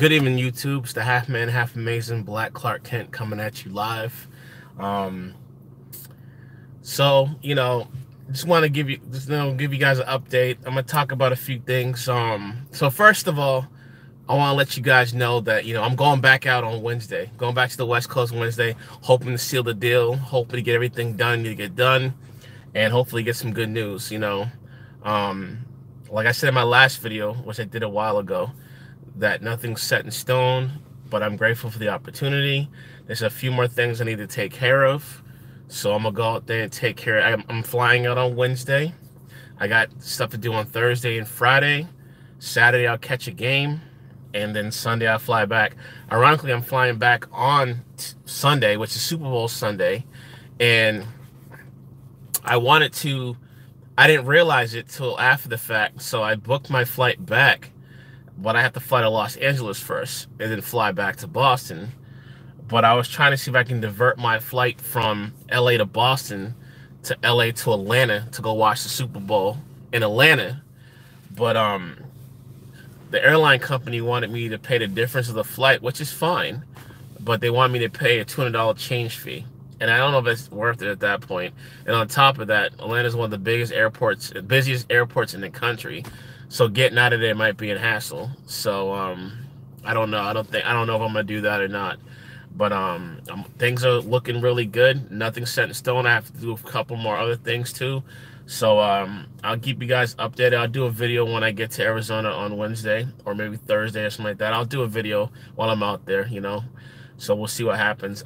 Good evening, YouTube. It's the half man, half amazing Black Clark Kent coming at you live. Um, so just want to give you guys an update. I'm gonna talk about a few things. So first of all, I want to let you guys know that I'm going back out on Wednesday, going back to the West Coast Wednesday, hoping to seal the deal, hoping to get everything done to get done, and hopefully get some good news. Um, like I said in my last video, which I did a while ago, that nothing's set in stone, but I'm grateful for the opportunity. There's a few more things I need to take care of, so I'm gonna go out there and take care of it. I'm flying out on Wednesday. I got stuff to do on Thursday and Friday. Saturday I'll catch a game, and then Sunday I'll fly back. Ironically, I'm flying back on Sunday, which is Super Bowl Sunday, and I didn't realize it till after the fact, so I booked my flight back, but I have to fly to Los Angeles first and then fly back to Boston. But I was trying to see if I can divert my flight from LA to Boston to LA to Atlanta to go watch the Super Bowl in Atlanta. But the airline company wanted me to pay the difference of the flight, which is fine, but they want me to pay a $200 change fee. And I don't know if it's worth it at that point. And on top of that, Atlanta is one of the busiest airports in the country. So getting out of there might be a hassle. So I don't know. I don't know if I'm gonna do that or not. But things are looking really good. Nothing's set in stone. I have to do a couple more other things too. So I'll keep you guys updated. I'll do a video when I get to Arizona on Wednesday or maybe Thursday or something like that. I'll do a video while I'm out there, So we'll see what happens.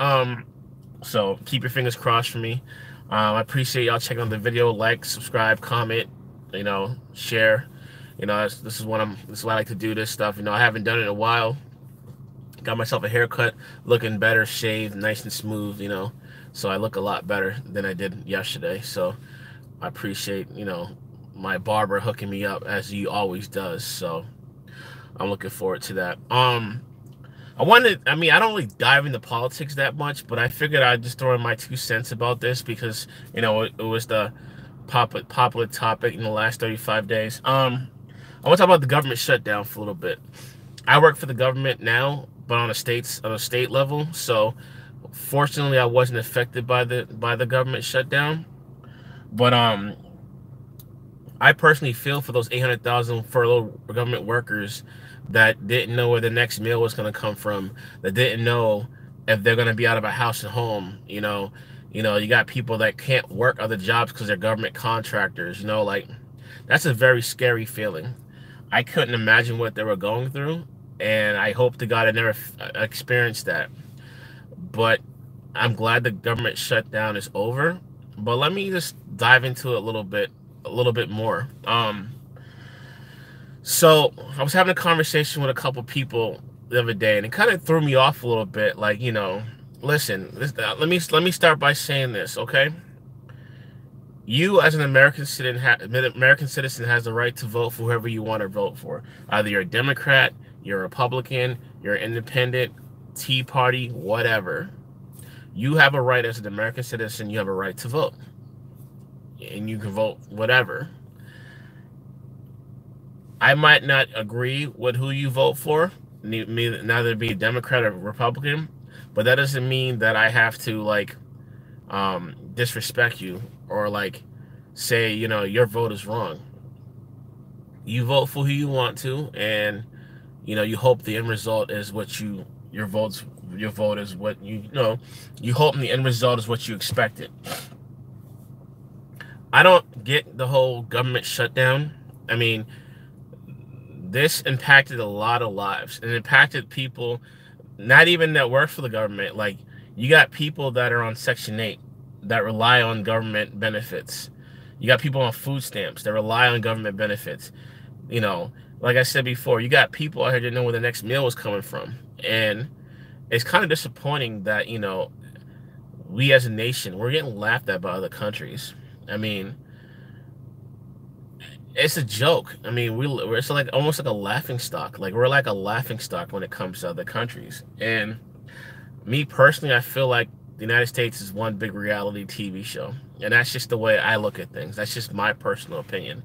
So keep your fingers crossed for me. I appreciate y'all checking out the video. Like, subscribe, comment, share. This is what I like to do, this stuff. I haven't done it in a while. Got myself a haircut, looking better, shaved, nice and smooth, So I look a lot better than I did yesterday. So I appreciate, my barber hooking me up as he always does. So I'm looking forward to that. I don't really dive into politics that much, but I figured I'd just throw in my 2 cents about this because, it was the popular topic in the last 35 days. I want to talk about the government shutdown for a little bit. I work for the government now, but on a state level. So fortunately, I wasn't affected by the government shutdown. But I personally feel for those 800,000 furloughed government workers that didn't know where the next meal was going to come from, that didn't know if they're going to be out of a house and home. You got people that can't work other jobs because they're government contractors. Like, that's a very scary feeling. I couldn't imagine what they were going through, and I hope to God I never experienced that. But I'm glad the government shutdown is over. But let me just dive into it a little bit more. So I was having a conversation with a couple people the other day, and it kind of threw me off a little bit. Like, listen, let me start by saying this, okay? You, as an American citizen, has the right to vote for whoever you want to vote for. Either you're a Democrat, you're a Republican, you're an independent, Tea Party, whatever. You have a right as an American citizen. You have a right to vote, and you can vote whatever. I might not agree with who you vote for, neither be Democrat or Republican, but that doesn't mean that I have to disrespect you or say your vote is wrong. You vote for who you want to, and you hope the end result is what you hope the end result is what you expected. I don't get the whole government shutdown. I mean, this impacted a lot of lives, and it impacted people not even that work for the government. Like, you got people that are on Section 8 that rely on government benefits. You got people on food stamps that rely on government benefits. Like I said before, you got people out here that didn't know where the next meal was coming from. And it's kind of disappointing that, we as a nation, we're getting laughed at by other countries. I mean, it's a joke. I mean, it's like almost like a laughing stock. Like, we're like a laughing stock when it comes to other countries. And me personally, I feel like the United States is one big reality TV show. And that's just the way I look at things. That's just my personal opinion.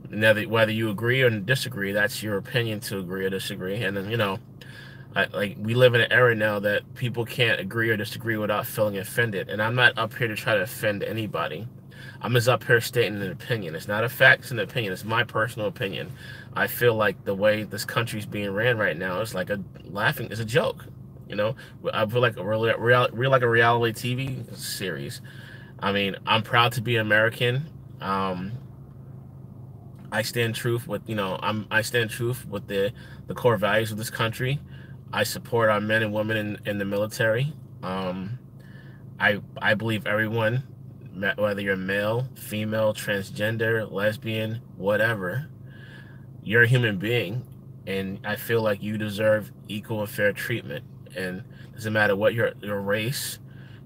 Now, whether you agree or disagree, that's your opinion to agree or disagree. And then, Like we live in an era now that people can't agree or disagree without feeling offended. And I'm not up here to try to offend anybody. I'm just up here stating an opinion. It's not a fact, it's an opinion. It's my personal opinion. I feel like the way this country's being ran right now is like it's a joke. You know, I feel like like a reality TV series. I mean, I'm proud to be American. Um, I stand truth with, I stand truth with the core values of this country. I support our men and women in the military. Um, I believe everyone, whether you're male, female, transgender, lesbian, whatever, you're a human being, and I feel like you deserve equal and fair treatment. And it doesn't matter what your race,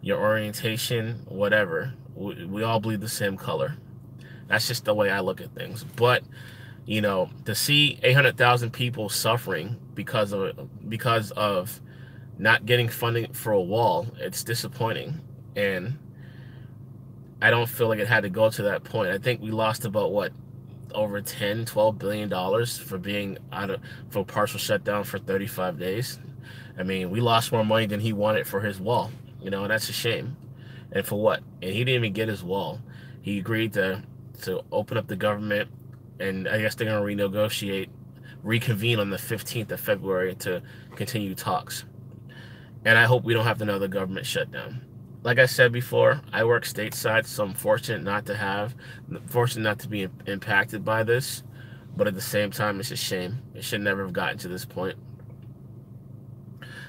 your orientation, whatever. We all bleed the same color. That's just the way I look at things. But to see 800,000 people suffering because of not getting funding for a wall, it's disappointing. And I don't feel like it had to go to that point. I think we lost about what, over 10, $12 billion for being for partial shutdown for 35 days. I mean, we lost more money than he wanted for his wall. And that's a shame. And for what? And he didn't even get his wall. He agreed to open up the government, and I guess they're going to reconvene on the 15th of February to continue talks. And I hope we don't have another government shutdown. Like I said before, I work stateside, so I'm fortunate not to be impacted by this. But at the same time, it's a shame. It should never have gotten to this point.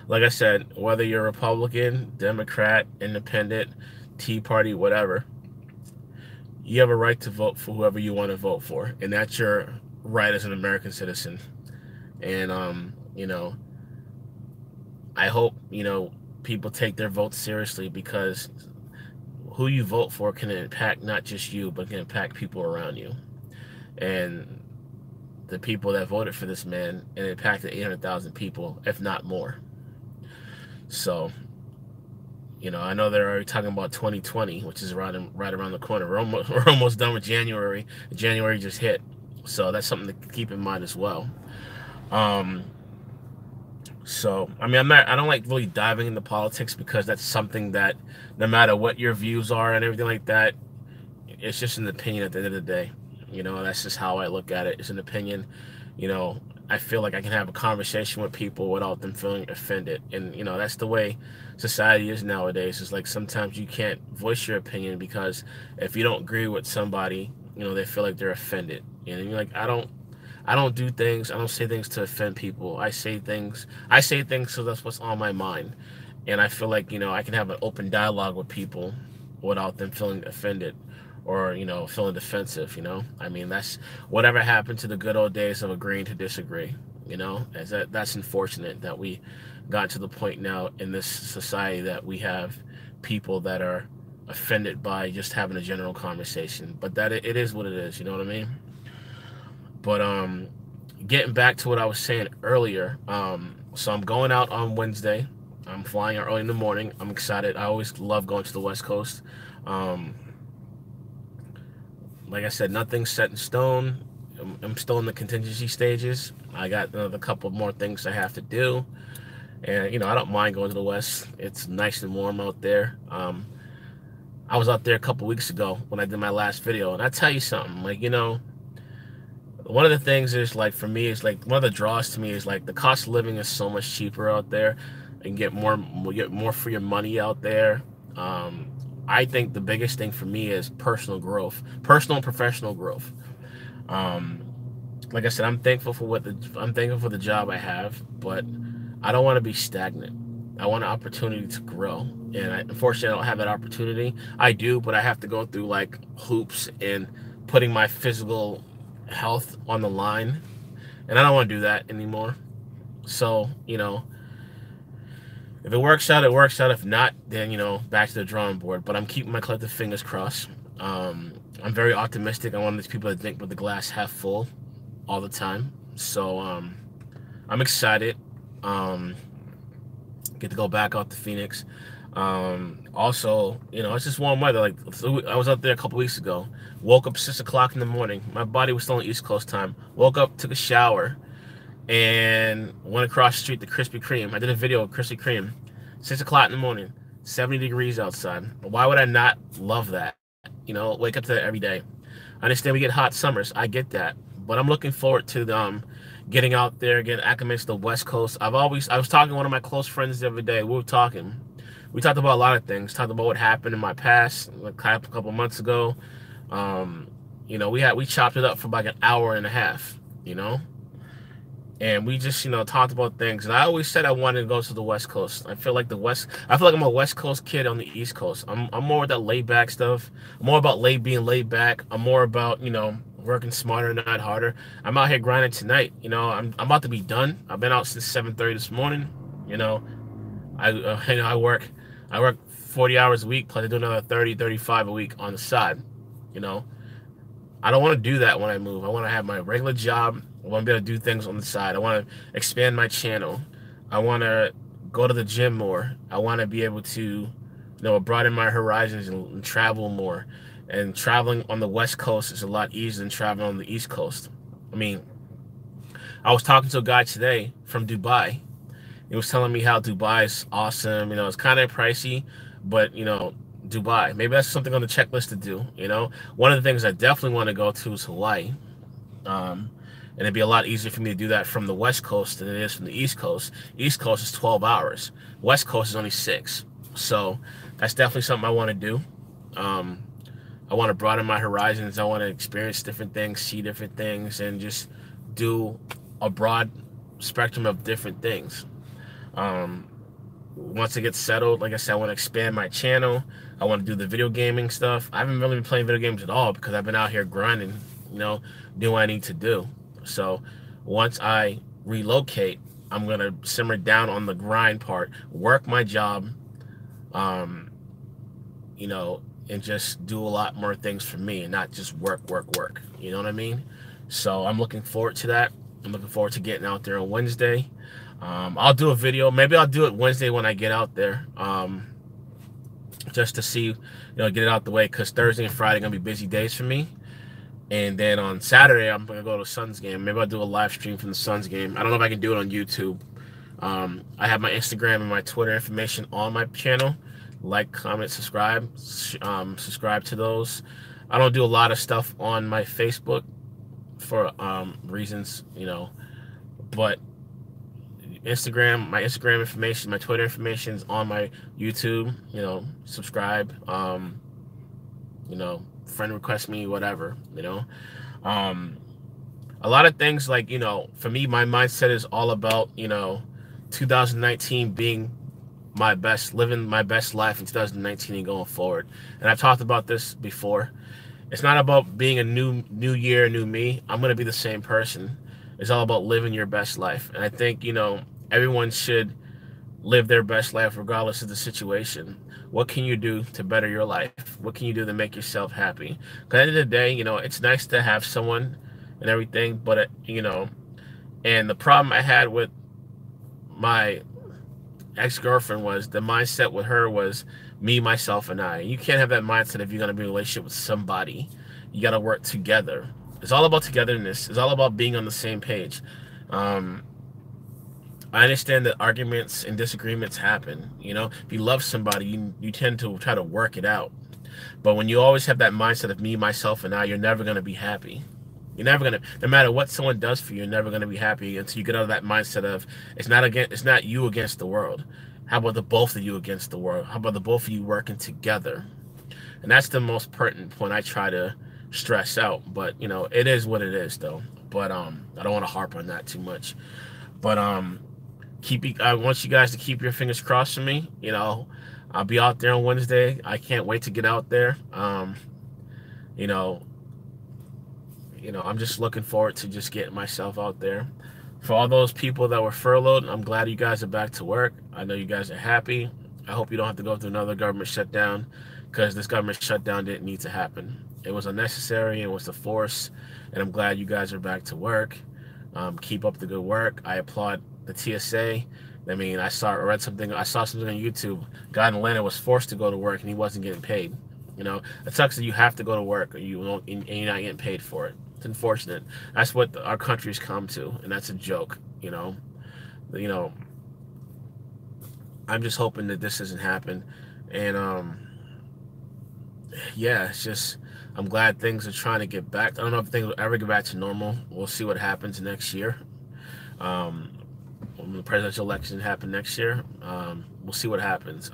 Like I said, whether you're Republican, Democrat, Independent, Tea Party, whatever, you have a right to vote for whoever you want to vote for, and that's your right as an American citizen. And I hope people take their votes seriously, because who you vote for can impact not just you, but can impact people around you. And the people that voted for this man, it impacted 800,000 people, if not more. So, I know they're already talking about 2020, which is right around the corner. We're almost done with January. January just hit, so that's something to keep in mind as well. So, I mean, I don't like really diving into politics, because that's something that no matter what your views are and everything like that, it's just an opinion at the end of the day. That's just how I look at it. It's an opinion. I feel like I can have a conversation with people without them feeling offended. And, that's the way society is nowadays. It's like sometimes you can't voice your opinion, because if you don't agree with somebody, they feel like they're offended. And you're like, I don't say things to offend people. I say things so that's what's on my mind. And I feel like, I can have an open dialogue with people without them feeling offended or, feeling defensive. I mean, that's whatever happened to the good old days of agreeing to disagree. That's unfortunate that we got to the point now in this society that we have people that are offended by just having a general conversation. But that it is what it is, you know what I mean? But getting back to what I was saying earlier, so I'm going out on Wednesday. I'm flying out early in the morning. I'm excited. I always love going to the West Coast. Like I said, nothing's set in stone. I'm still in the contingency stages. I got another couple more things I have to do. And, I don't mind going to the West. It's nice and warm out there. I was out there a couple weeks ago when I did my last video. And I tell you something, like, one of the things is, like, for me, is like one of the draws to me is like the cost of living is so much cheaper out there, and get more for your money out there. I think the biggest thing for me is personal and professional growth. Like I said, I'm thankful for the job I have, but I don't want to be stagnant. I want an opportunity to grow, and unfortunately, I don't have that opportunity. I do, but I have to go through like hoops and putting my physical health on the line, and I don't want to do that anymore. So, if it works out, it works out. If not, then, back to the drawing board. But I'm keeping my collective fingers crossed. I'm very optimistic. I'm one of these people that think with the glass half full all the time. So I'm excited. Get to go back out to Phoenix. Also, it's just warm weather. Like, so I was out there a couple weeks ago. Woke up 6 o'clock in the morning. My body was still on East Coast time. Woke up, took a shower, and went across the street to Krispy Kreme. I did a video of Krispy Kreme, 6 o'clock in the morning, 70 degrees outside. Why would I not love that? You know, wake up to that every day. I understand we get hot summers. I get that. But I'm looking forward to getting out there, getting acclimated to the West Coast. I was talking to one of my close friends the other day. We talked about a lot of things. Talked about what happened in my past, like a couple months ago. You know, we chopped it up for like an hour and a half, you know? And we just, you know, talked about things. And I always said I wanted to go to the West Coast. I feel like I'm a West Coast kid on the East Coast. I'm more with that laid back stuff. I'm more about being laid back. I'm more about, you know, working smarter, not harder. I'm out here grinding tonight. You know, I'm about to be done. I've been out since 7:30 this morning. You know, I work 40 hours a week, plus I do another 30, 35 a week on the side. You know, I don't want to do that when I move. I want to have my regular job. I want to be able to do things on the side. I want to expand my channel. I want to go to the gym more. I want to be able to, you know, broaden my horizons and travel more. And traveling on the West Coast is a lot easier than traveling on the East Coast. I mean, I was talking to a guy today from Dubai. He was telling me how Dubai is awesome. You know, it's kind of pricey, but, you know, Dubai, maybe that's something on the checklist to do. You know, one of the things I definitely want to go to is Hawaii. And it'd be a lot easier for me to do that from the West Coast than it is from the East Coast. East Coast is 12 hours. West Coast is only 6. So that's definitely something I want to do. I want to broaden my horizons. I want to experience different things, see different things, and just do a broad spectrum of different things. Once I get settled, like I said, I want to expand my channel. I want to do the video gaming stuff. I haven't really been playing video games at all because I've been out here grinding, you know, doing what I need to do. So once I relocate, I'm going to simmer down on the grind part, work my job, you know, and just do a lot more things for me and not just work. You know what I mean? So I'm looking forward to that. I'm looking forward to getting out there on Wednesday. I'll do a video. Maybe I'll do it Wednesday when I get out there, just to see, you know, get it out the way, because Thursday and Friday are going to be busy days for me. And then on Saturday, I'm going to go to the Suns game. Maybe I'll do a live stream from the Suns game. I don't know if I can do it on YouTube. I have my Instagram and my Twitter information on my channel. Like, comment, subscribe. Subscribe to those. I don't do a lot of stuff on my Facebook for reasons, you know. But Instagram, my Instagram information, my Twitter information is on my YouTube. You know, subscribe. You know, friend request me, whatever, you know. A lot of things, like, you know, for me, my mindset is all about, you know, 2019 being living my best life in 2019 and going forward. And I've talked about this before. It's not about being a new year, new me. I'm going to be the same person. It's all about living your best life. And I think, you know, everyone should live their best life regardless of the situation. What can you do to better your life? What can you do to make yourself happy? Because at the end of the day, you know, it's nice to have someone and everything, but, you know, and the problem I had with my ex-girlfriend was the mindset with her was me, myself, and I. You can't have that mindset if you're going to be in a relationship with somebody. You got to work together. It's all about togetherness. It's all about being on the same page. I understand that arguments and disagreements happen. You know, if you love somebody, you tend to try to work it out. But when you always have that mindset of me, myself, and I, you're never going to be happy. You're never going to, no matter what someone does for you, you're never going to be happy until you get out of that mindset of it's not you against the world. How about the both of you against the world? How about the both of you working together? And that's the most pertinent point I try to stress out. But, you know, it is what it is, though. But I don't want to harp on that too much. But I want you guys to keep your fingers crossed for me. You know, I'll be out there on Wednesday. I can't wait to get out there. You know, I'm just looking forward to just getting myself out there. For all those people that were furloughed, I'm glad you guys are back to work. I know you guys are happy. I hope you don't have to go through another government shutdown, because this government shutdown didn't need to happen. It was unnecessary. It was the force, and I'm glad you guys are back to work. Keep up the good work. I applaud the TSA. I mean, I saw something on YouTube. A guy in Atlanta was forced to go to work and he wasn't getting paid. You know, it sucks that you have to go to work and you're not getting paid for it. It's unfortunate. That's what our country's come to, and that's a joke. You know, you know, I'm just hoping that this doesn't happen. And yeah, it's just I'm glad things are trying to get back. I don't know if things will ever get back to normal. We'll see what happens next year. Um, when the presidential election happen next year, we'll see what happens. It's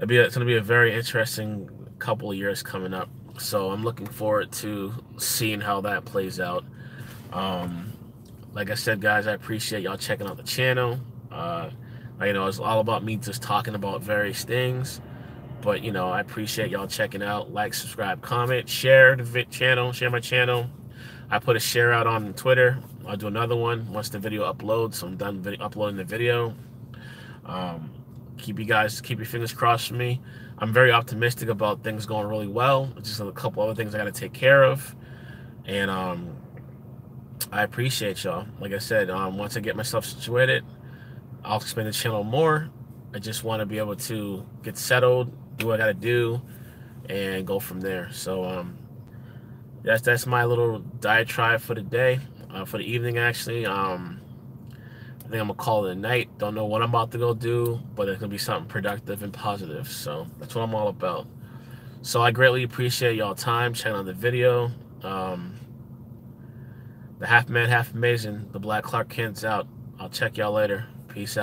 going to be a very interesting couple of years coming up. So I'm looking forward to seeing how that plays out. Um, like I said, guys, I appreciate y'all checking out the channel. It's all about me just talking about various things. But, I appreciate y'all checking out. Like, subscribe, comment, share the channel, share my channel. I put a share out on Twitter. I'll do another one once the video uploads. So I'm done uploading the video. Keep your fingers crossed for me. I'm very optimistic about things going really well. Just a couple other things I got to take care of. And I appreciate y'all. Like I said, once I get myself situated, I'll expand the channel more. I just want to be able to get settled, do what I got to do, and go from there. So that's my little diatribe for the day, for the evening actually. I think I'm gonna call it a night. Don't know what I'm about to go do, but it's gonna be something productive and positive. So that's what I'm all about. So I greatly appreciate y'all time checking out the video. The Half Man, Half Amazing, the Black Clark Kent's out. I'll check y'all later. Peace out.